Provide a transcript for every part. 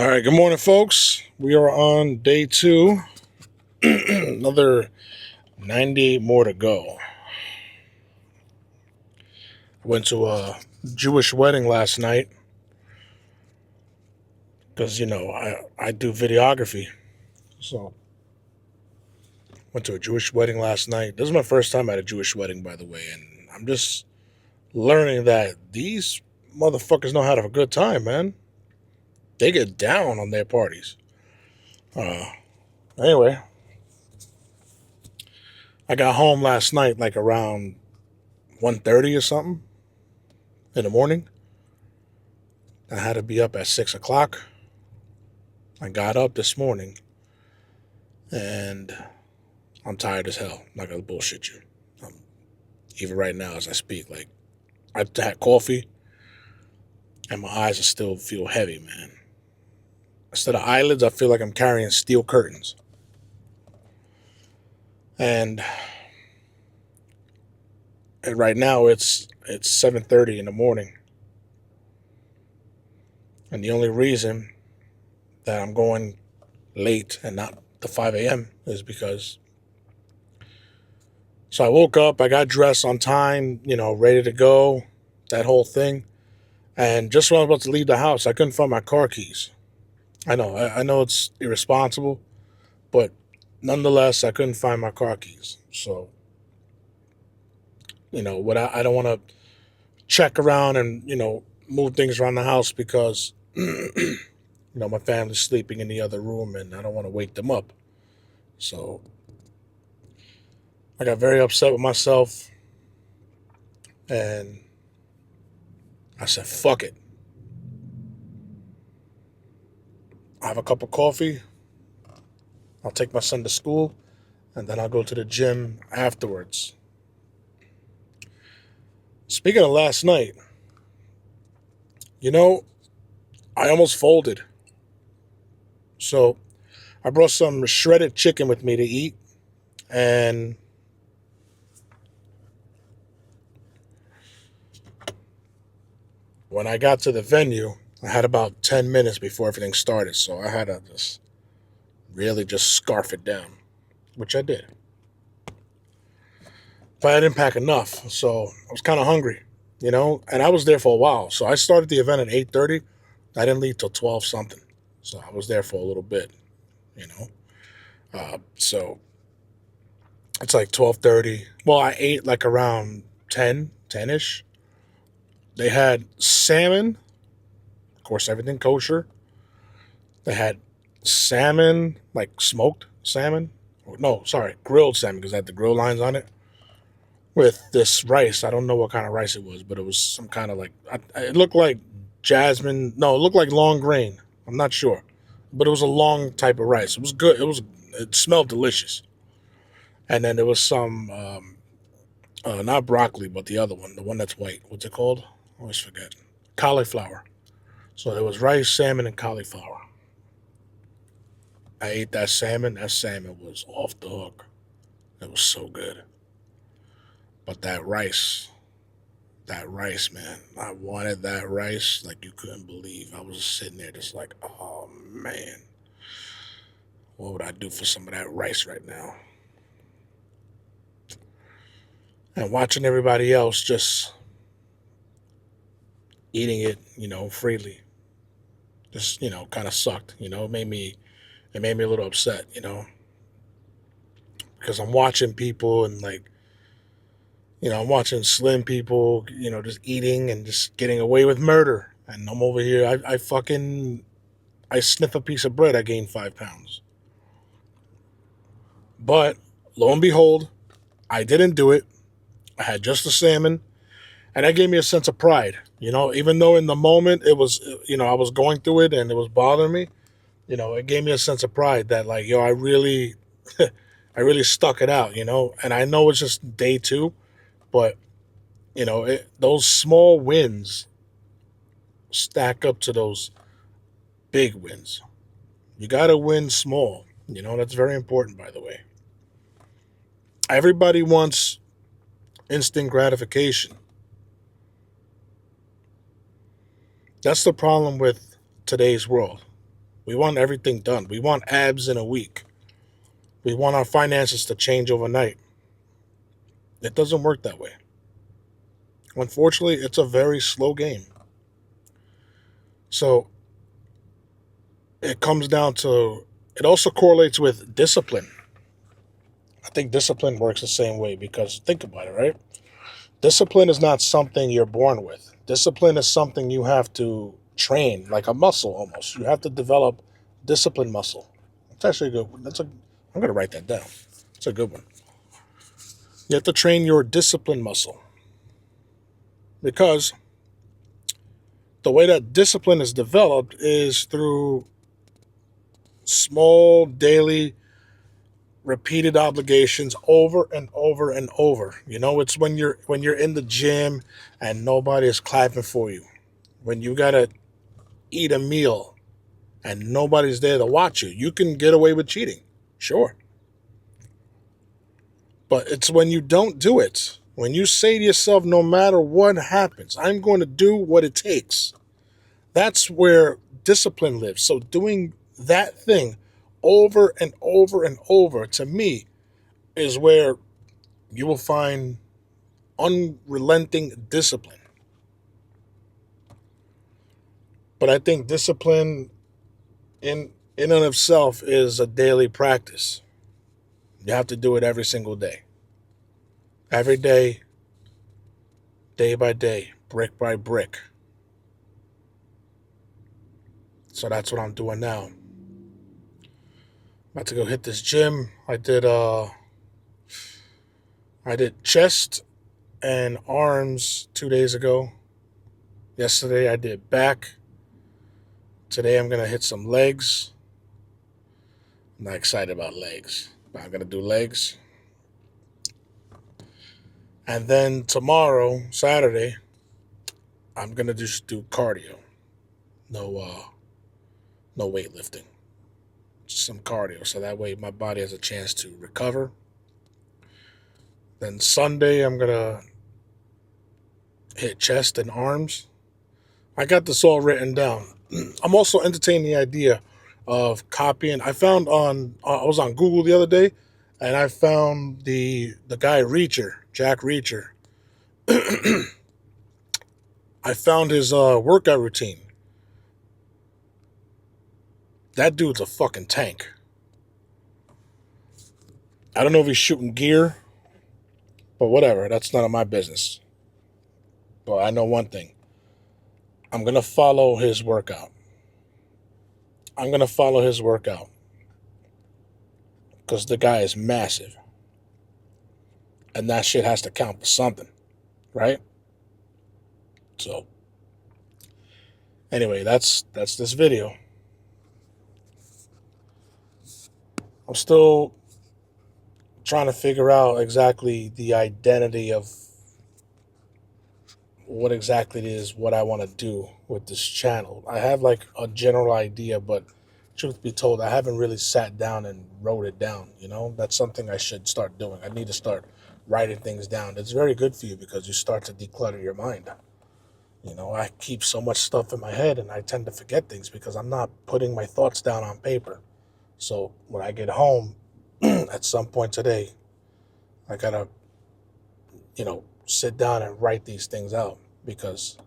All right, good morning, folks. We are on day two. Another 98 more to go. I went to a Jewish wedding last night because, I do videography. So, went to a Jewish wedding last night. This is my first time at a Jewish wedding, by the way. And I'm just learning that these motherfuckers know how to have a good time, man. They get down on their parties. Uh, anyway, I got home last night like around 1:30 or something in the morning. I had to be up at 6 o'clock. I got up this morning and I'm tired as hell. I'm not gonna bullshit you. Even right now as I speak, like I had coffee and my eyes are still feel heavy, man. Instead of eyelids, I feel like I'm carrying steel curtains. And, right now it's 7:30 in the morning. And the only reason that I'm going late and not the 5 a.m. is because so I woke up, I got dressed on time, ready to go, that whole thing. And just when I was about to leave the house, I couldn't find my car keys. I know it's irresponsible, but nonetheless, I couldn't find my car keys. So, what I don't want to check around and, move things around the house because, my family's sleeping in the other room and I don't want to wake them up. So I got very upset with myself and I said, fuck it. I have a cup of coffee. I'll take my son to school and then I'll go to the gym afterwards. Speaking of last night, you know, I almost folded. So I brought some shredded chicken with me to eat. And when I got to the venue, I had about 10 minutes before everything started. So I had to just really just scarf it down, which I did. But I didn't pack enough. So I was kind of hungry, and I was there for a while. So I started the event at 8:30. I didn't leave till 12 something. So I was there for a little bit, you know. So it's like 12:30. Well, I ate like around 10ish. They had salmon, of course, everything kosher. They had salmon, like smoked salmon. No, sorry, grilled salmon because I had the grill lines on it. With this rice, I don't know what kind of rice it was, but it was some kind of like it looked like jasmine. No, it looked like long grain. I'm not sure, but it was a long type of rice. It was good. It smelled delicious. And then there was some not broccoli, but the other one, the one that's white. What's it called? I always forget. Cauliflower. So there was rice, salmon, and cauliflower. I ate that salmon. That salmon was off the hook. It was so good. But that rice, man, I wanted that rice like you couldn't believe. I was just sitting there just like, oh man, what would I do for some of that rice right now? And watching everybody else just eating it, freely, just kind of sucked. It made me a little upset, because I'm watching people and like, I'm watching slim people, just eating and just getting away with murder, and I'm over here. I sniff a piece of bread, I gain 5 pounds. But lo and behold, I didn't do it. I had just the salmon, and that gave me a sense of pride. Even though in the moment it was, I was going through it and it was bothering me. It gave me a sense of pride that like, yo, I really, I really stuck it out. And I know it's just day two, but those small wins stack up to those big wins. You got to win small. That's very important, by the way. Everybody wants instant gratification. That's the problem with today's world. We want everything done. We want abs in a week. We want our finances to change overnight. It doesn't work that way. Unfortunately, it's a very slow game. So it comes down to, it also correlates with discipline. I think discipline works the same way because think about it, right? Discipline is not something you're born with. Discipline is something you have to train, like a muscle almost. You have to develop discipline muscle. It's actually a good one. I'm gonna write that down. It's a good one. You have to train your discipline muscle because the way that discipline is developed is through small daily repeated obligations over and over and over. It's when you're in the gym and nobody is clapping for you. When you gotta eat a meal and nobody's there to watch you. You can get away with cheating. Sure. But it's when you don't do it. When you say to yourself, no matter what happens, I'm going to do what it takes. That's where discipline lives. So doing that thing over and over and over, to me, is where you will find unrelenting discipline. But I think discipline in and of itself is a daily practice. You have to do it every single day. Every day by day, brick by brick. So that's what I'm doing now. About to go hit this gym. I did chest and arms 2 days ago. Yesterday I did back. Today I'm gonna hit some legs. I'm not excited about legs, but I'm gonna do legs. And then tomorrow, Saturday, I'm gonna just do cardio. No weightlifting. Just some cardio. So that way my body has a chance to recover. Then Sunday I'm gonna hit chest and arms. I got this all written down. I'm also entertaining the idea of copying. I was on Google the other day, and I found the guy Reacher, Jack Reacher. I found his workout routine. That dude's a fucking tank. I don't know if he's shooting gear, but whatever. That's none of my business. But I know one thing. I'm gonna follow his workout. I'm gonna follow his workout because the guy is massive, and that shit has to count for something, right? So, anyway, that's this video. I'm still trying to figure out exactly the identity of what exactly it is, what I want to do with this channel. I have like a general idea, but truth be told, I haven't really sat down and wrote it down. That's something I should start doing. I need to start writing things down. It's very good for you because you start to declutter your mind. I keep so much stuff in my head and I tend to forget things because I'm not putting my thoughts down on paper. So when I get home at some point today, I gotta, sit down and write these things out because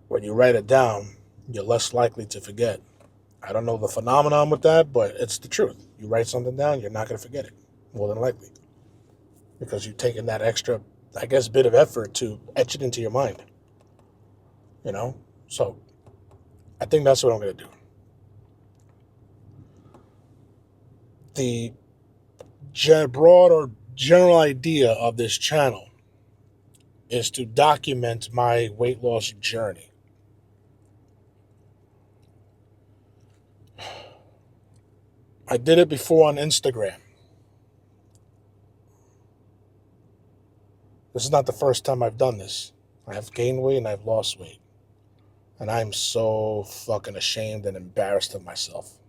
when you write it down, you're less likely to forget. I don't know the phenomenon with that, but it's the truth. You write something down, you're not going to forget it, more than likely, because you've taken that extra, I guess, bit of effort to etch it into your mind. So I think that's what I'm going to do. The broad or general idea of this channel is to document my weight loss journey. I did it before on Instagram. This is not the first time I've done this. I have gained weight and I've lost weight. And I'm so fucking ashamed and embarrassed of myself.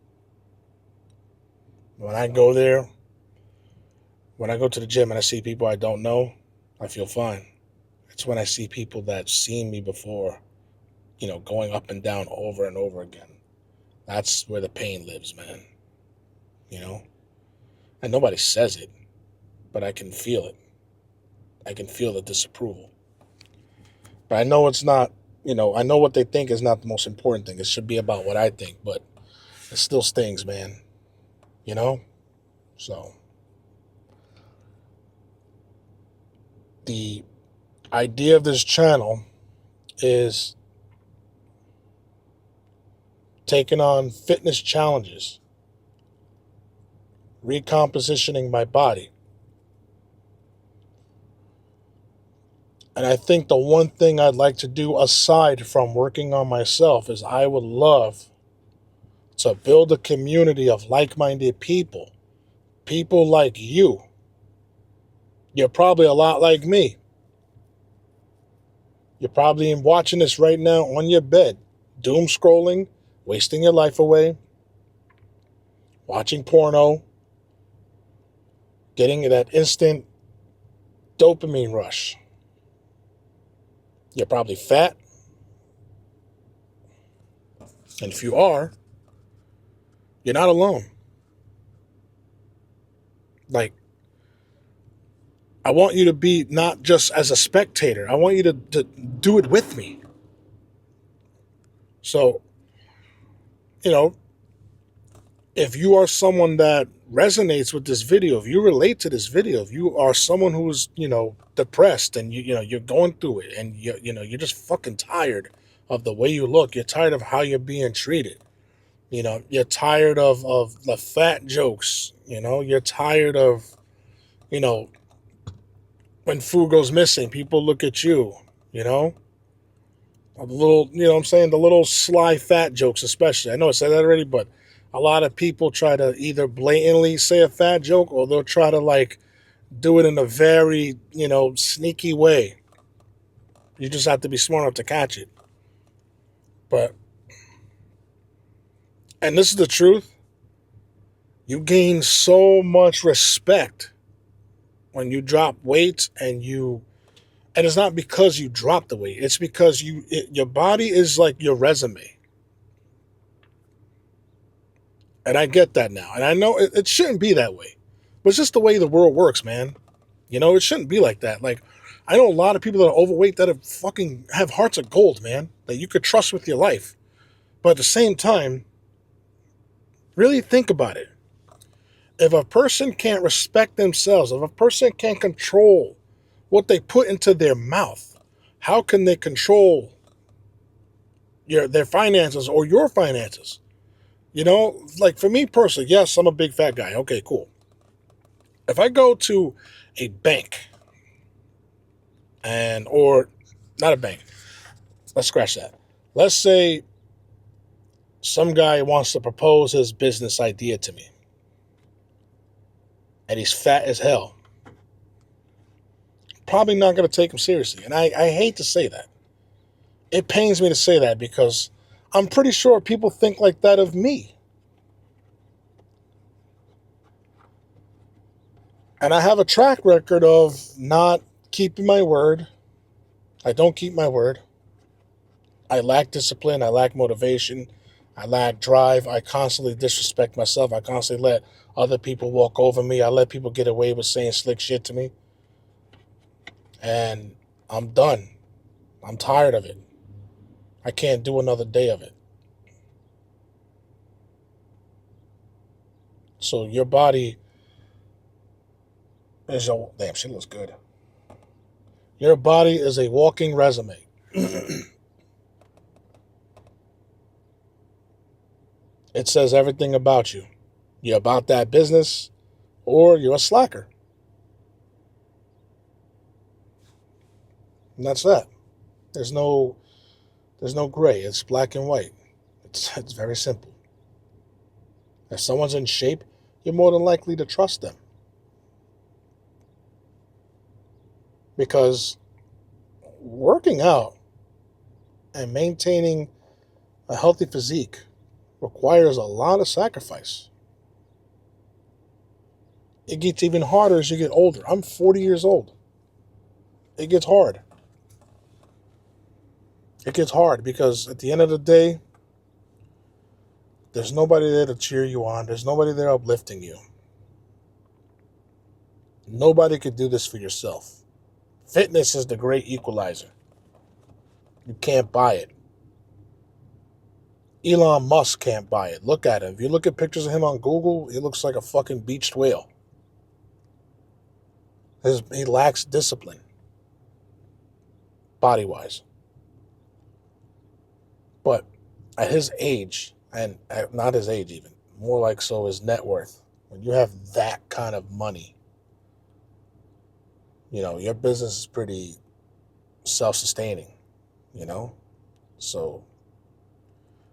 When I go to the gym and I see people I don't know, I feel fine. It's when I see people that seen me before going up and down over and over again. That's where the pain lives, man. You know? And nobody says it, but I can feel it. I can feel the disapproval. But I know it's not, I know what they think is not the most important thing. It should be about what I think, but it still stings, man. You know? So, the idea of this channel is taking on fitness challenges, recompositioning my body. And I think the one thing I'd like to do aside from working on myself is I would love to build a community of like-minded people. People like you. You're probably a lot like me. You're probably watching this right now on your bed, doom scrolling, wasting your life away, watching porno, getting that instant dopamine rush. You're probably fat. And if you are, you're not alone. Like, I want you to be not just as a spectator. I want you to do it with me. So, if you are someone that resonates with this video, if you relate to this video, if you are someone who's, depressed and you're going through it and you're just fucking tired of the way you look, you're tired of how you're being treated. You're tired of the fat jokes, you're tired of, when food goes missing, people look at you, the little, what I'm saying, the little sly fat jokes, especially. I know I said that already, but a lot of people try to either blatantly say a fat joke or they'll try to do it in a very, sneaky way. You just have to be smart enough to catch it. But, and this is the truth, you gain so much respect when you drop weight and it's not because you drop the weight. It's because your body is like your resume. And I get that now. And I know it shouldn't be that way. But it's just the way the world works, man. It shouldn't be like that. Like, I know a lot of people that are overweight that have hearts of gold, man, that you could trust with your life. But at the same time, really think about it. If a person can't respect themselves, if a person can't control what they put into their mouth, how can they control their finances or your finances? Like for me personally, yes, I'm a big fat guy. Okay, cool. If I go to a bank or not a bank, let's scratch that. Let's say some guy wants to propose his business idea to me and he's fat as hell. Probably not going to take him seriously. And I hate to say that. It pains me to say that because I'm pretty sure people think like that of me. And I have a track record of not keeping my word. I don't keep my word. I lack discipline. I lack motivation. I lack drive. I constantly disrespect myself. I constantly let other people walk over me. I let people get away with saying slick shit to me. And I'm done. I'm tired of it. I can't do another day of it. So your body is damn, she looks good. Your body is a walking resume. It says everything about you. You're about that business or you're a slacker. And that's that. There's no gray. It's black and white. It's very simple. If someone's in shape, you're more than likely to trust them. Because working out and maintaining a healthy physique requires a lot of sacrifice. It gets even harder as you get older. I'm 40 years old. It gets hard. It gets hard because at the end of the day, there's nobody there to cheer you on. There's nobody there uplifting you. Nobody could do this for yourself. Fitness is the great equalizer. You can't buy it. Elon Musk can't buy it. Look at him. If you look at pictures of him on Google, he looks like a fucking beached whale. He lacks discipline, body-wise. But at his age, and not his age even, more like so his net worth, when you have that kind of money, your business is pretty self-sustaining, So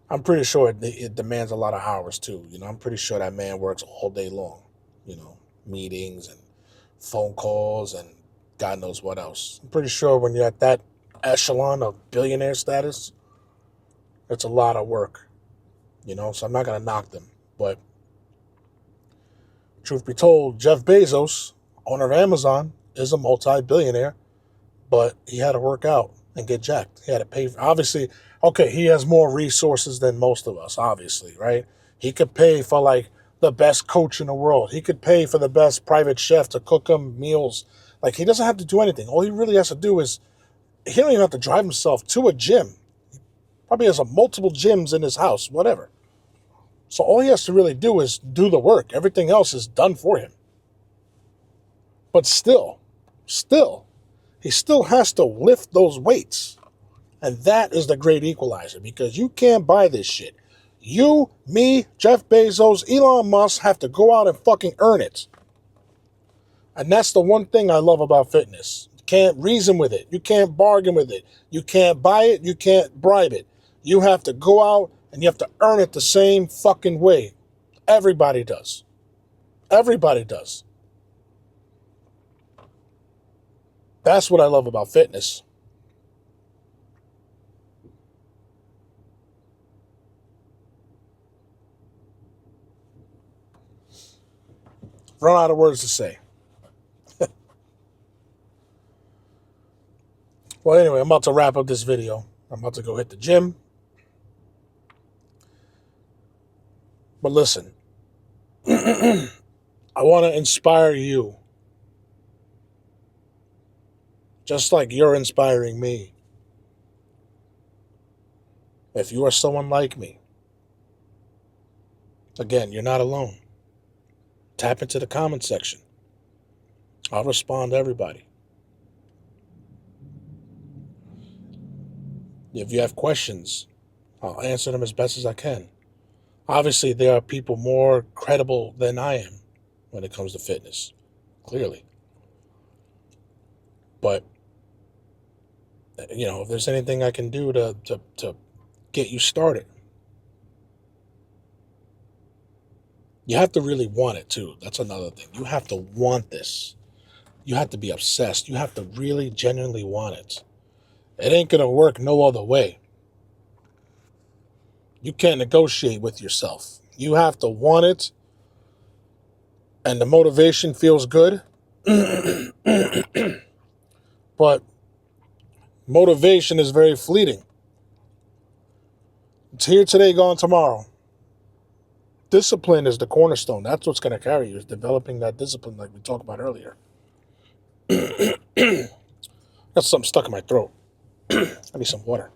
I'm pretty sure it demands a lot of hours too. I'm pretty sure that man works all day long, meetings and phone calls and God knows what else. I'm pretty sure when you're at that echelon of billionaire status, it's a lot of work, so I'm not going to knock them. But truth be told, Jeff Bezos, owner of Amazon, is a multi-billionaire, but he had to work out and get jacked. He had to pay. Obviously, okay, he has more resources than most of us, obviously, right? He could pay for, like, the best coach in the world. He could pay for the best private chef to cook him meals. Like, he doesn't have to do anything. All he really has to do is, he don't even have to drive himself to a gym. He probably has multiple gyms in his house, whatever. So all he has to really do is do the work. Everything else is done for him. But still, he still has to lift those weights. And that is the great equalizer, because you can't buy this shit. You, me, Jeff Bezos, Elon Musk have to go out and fucking earn it. And that's the one thing I love about fitness. You can't reason with it. You can't bargain with it. You can't buy it. You can't bribe it. You have to go out and you have to earn it the same fucking way. Everybody does. Everybody does. That's what I love about fitness. Run out of words to say. Well, anyway, I'm about to wrap up this video. I'm about to go hit the gym. But listen, I want to inspire you. Just like you're inspiring me. If you are someone like me, again, you're not alone. Tap into the comment section. I'll respond to everybody. If you have questions, I'll answer them as best as I can. Obviously, there are people more credible than I am when it comes to fitness, clearly. But, if there's anything I can do to get you started, you have to really want it too. That's another thing. You have to want this. You have to be obsessed. You have to really genuinely want it. It ain't going to work no other way. You can't negotiate with yourself. You have to want it, and the motivation feels good. But motivation is very fleeting. It's here today, gone tomorrow. Discipline is the cornerstone. That's what's going to carry you, is developing that discipline like we talked about earlier. Got something stuck in my throat. I need some water.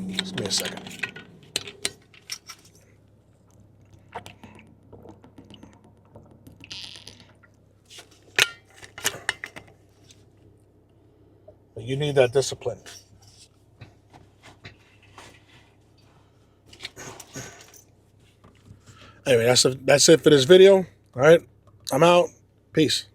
Just give me a second. But you need that discipline. Anyway, that's it for this video. All right, I'm out. Peace.